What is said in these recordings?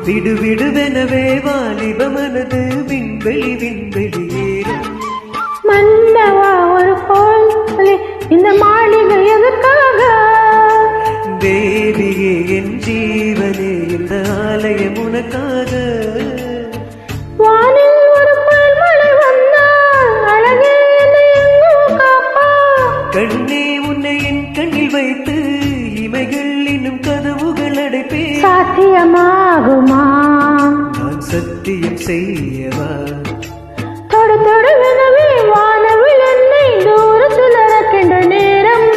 விடுவிடுவெனவே வாலிப மனது விண்வெளி விண்வெளியேறும். மன்னவா ஒரு கோயில் இந்த மாளிகை எதற்காக? தேவியே என் ஜீவனே இந்த ஆலயம் உனக்காக. வானில் ஒரு மழை வந்தால் அழகே எங்கும் காப்பா. கண்ணே உன்னை என் கண்ணில் வைத்து இமைகள் இன்னும் கதவுகள் அடைப்பே. சாத்தியமாகுமா? நான் சத்தியம் செய்யவா? தொடு தொடுவெனவே வானவில் என்னை தூரத்தில் இறக்கின்ற நேரம்.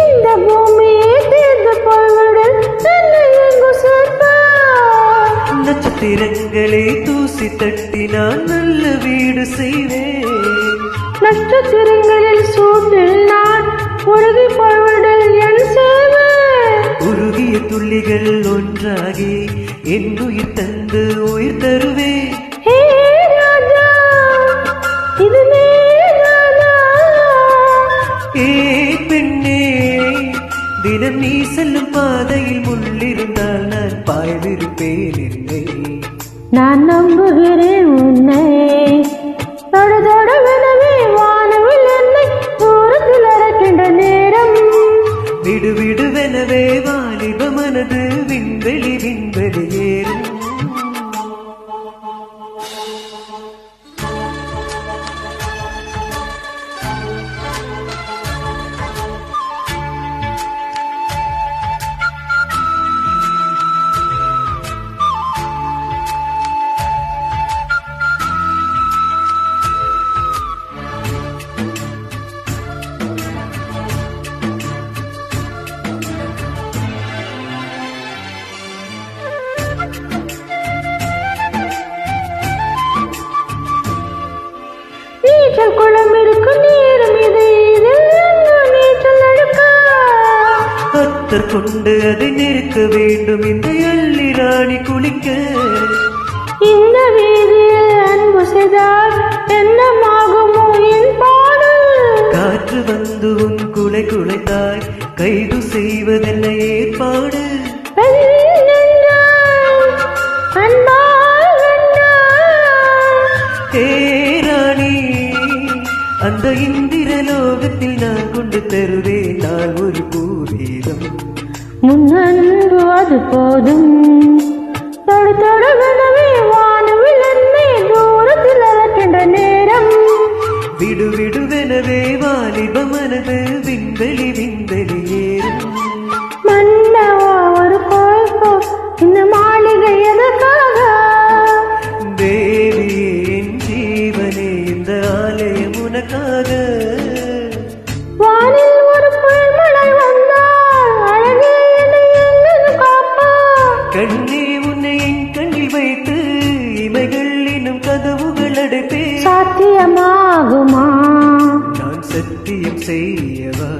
இந்த பூமியை தீர்ந்து போய்விடல் என்னை எங்கு சேர்ப்பார்? நட்சத்திரங்களை தூசி தட்டி நான் நல்ல வீடு செய்வேன். நட்சத்திரங்களில் சூட்டில் நான் உருகி போய்விடல் என் சேவை. உருகிய துள்ளிகள் ஒன்றாகி என் உயிர் தந்து உயிர் தருவேன். ஹே ராஜா, இது நீ ராஜா. ஏ பெண்ணே, தினம் நீ செல்லும் பாதையில் முள்ளிருந்தால் நான் பாய்விருப்பேன் என்னை. நான் நம்புகிறேன் உன்னை. தொடு தொடுவெனவே வானவில் என்னை தூரத்தில் இறக்கின்ற நேரம். விடுவிடுவெனவே வாலிப மனது விண்வெளி விண்வெளியேறும். நீச்சல் குளம் இருக்கு நீரும் இது நீச்சல் நடக்க. கத்தர் கொண்டு அதை நெருக்க வேண்டும் இந்த எள்ளி ராணி குளிக்க. இந்த வீதியில் அன்பு செய்தால் என்னமாகுமோ என் பாடல்? காற்று வந்து உன் குலை குலைத்தாய் கைது செய்வதென்ன ஏற்பாடு? ராணி, அந்த இந்திரலோகத்தில் நான் கொண்டு தருவேன் நான் ஒரு பூவீதம். முன்னன்பு அது போதும். தொடு தொடுவெனவே வானவில் என்னை தூரத்தில் இறக்கின்ற நேரம். விடுவிடுவெனவே வாலிப மனது விண்வெளி விண்வெளியேறும். மன்னவா ஒரு கோயில் இந்த மாளிகை எதற்காக? தேவியே என் ஜீவனே இந்த ஆலயம் உனக்காக. வானில் ஒரு மழை வந்தால் அழகே என்னை எங்கு காப்பா. கண்ணே உன்னை என் கண்ணில் வைத்து இமைகள் இன்னும் கதவுகள் அடைப்பே. சாத்தியமாகுமா? நான் சத்தியம் செய்யவா?